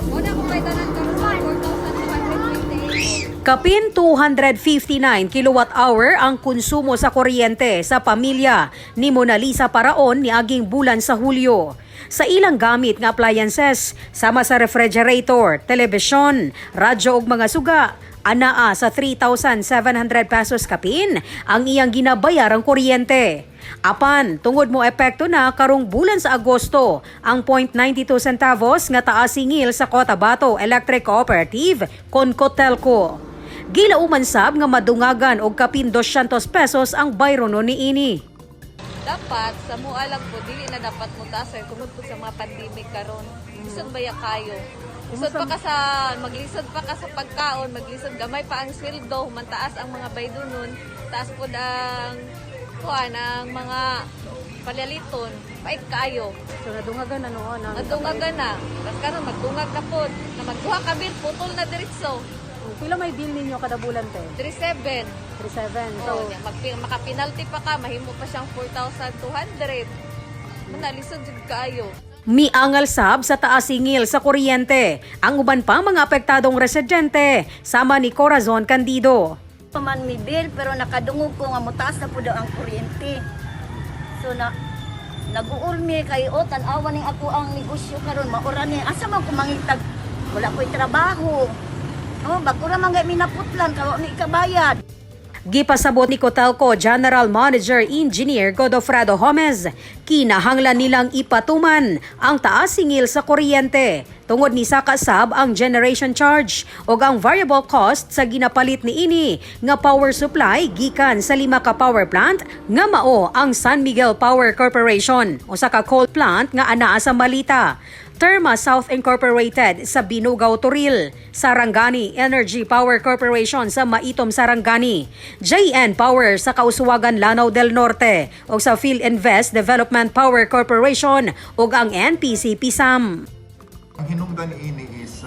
Una ko may tanan karon sa 4,228. Kapin 259 kilowatt-hour ang konsumo sa kuryente sa pamilya ni Mona Lisa Paraon ni aging bulan sa Hulyo. Sa ilang gamit nga appliances, sama sa refrigerator, telebisyon, radyo ug mga suga, anaa sa 3,700 pesos kapin ang iyang ginabayarang kuryente. Apan, tungod mo epekto na karong bulan sa Agosto, ang 0.92 centavos nga taas singil sa Cotabato Electric Cooperative kon Cotelco. Gilauman sab nga madungagan og kapin 200 pesos ang bayro no niini. Dapat sa mua lang po dili na dapat mo taas tungod po sa mga pandemic karon. Lisod baya kayo. Lisod pa ka sa maglisod pa ka sa pagkaon, maglisod gamay pa ang sweldo, mantaas ang mga baydunon, taas po ang ang mga palaliton, pait kayo. So nadungagan na noon. Nadungagan na. Tapos karon magdungag ka po. Na magduha ka bil, putol na diretso. Pila may bill ninyo kada bulan te? 3,700. 3,700. So, makapinalty pa ka, mahimo pa siyang 4,200. Manalisod jud kaayo. Miangal sab sa taas singil sa kuryente ang uban pa mga apektadong residente sama ni Corazon Candido. Man mi bill pero nakadungog ko nga mutaas na po daw ang kuryente. So nag-uul mi kay o tan-awa ning ako ang negosyo karon maura ni asa man ko mangitag wala ko'y trabaho. Oh, bago ra man mi naputlan kawa mi kabayad. Gipasabot ni Cotelco General Manager Engineer Godofredo Gomez, kinahanglan nilang ipatuman ang taas singil sa kuryente tungod ni sakasab ang generation charge o ang variable cost sa ginapalit ni ini nga power supply gikan sa 5 ka power plant nga mao ang San Miguel Power Corporation o sa ka coal plant nga anaa sa Malita, Terma South Incorporated sa Binugaw, Turil, Sarangani Energy Power Corporation sa Maitom, Sarangani, JN Power sa Kausuwagan, Lanao del Norte o sa PhilInvest Development Power Corporation o ang NPC Pisam. Ang hinungdan ni ini is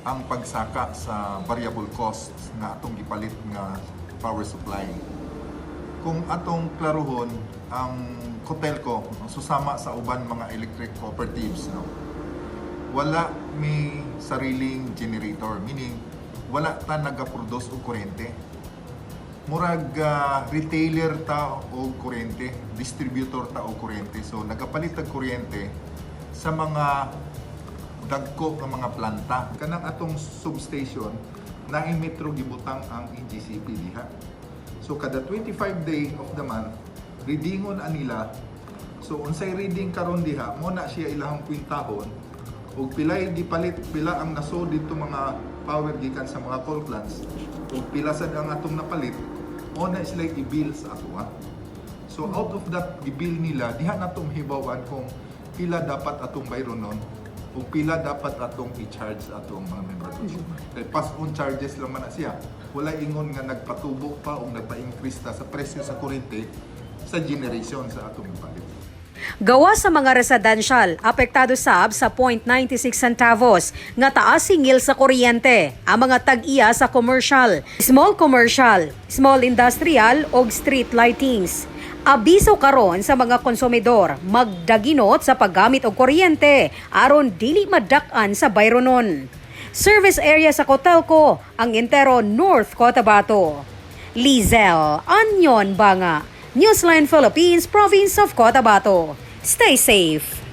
ang pagsaka sa variable costs na atong gipalit nga power supply. Kung atong klaruhon ang Cotelco susama sa uban mga electric cooperatives, no, wala may sariling generator, meaning wala ta nagaproduce og kuryente. Murag retailer ta og kuryente, distributor ta og kuryente. So nagapalit og kuryente sa mga dagko nga mga planta. Kanang atong substation na metro gibutang ang NGCP diha. So kada 25 day of the month readingon anila. So unsay reading karon diha mo na siya ilahang kwintahon ug pilay gipalit, pila ang naso dito mga power gikan sa mga coal plants ug pila sad ang atong napalit mo na sila i-bill sa ato. So out of that i-bill nila diha natong hibawan kung pila dapat atong bayronon o pila dapat atong i-charge atong mga member consumer. Kay pass-on charges lang man na siya. Wala ingon nga nagpatubok pa o nagpa-increase ta sa presyo sa kuryente sa generation sa atong ipalit. Gawa sa mga residential, apektado sab sa 0.96 centavos nga taas singil sa kuryente ang mga tag-iya sa commercial, small industrial o street lightings. Abiso karon sa mga konsumidor magdaginot sa paggamit og kuryente aron dili madak-an sa bayronon. Service area sa Cotelco ang entero North Cotabato. Lizel Anyon Banga, Newsline Philippines, Province of Cotabato. Stay safe.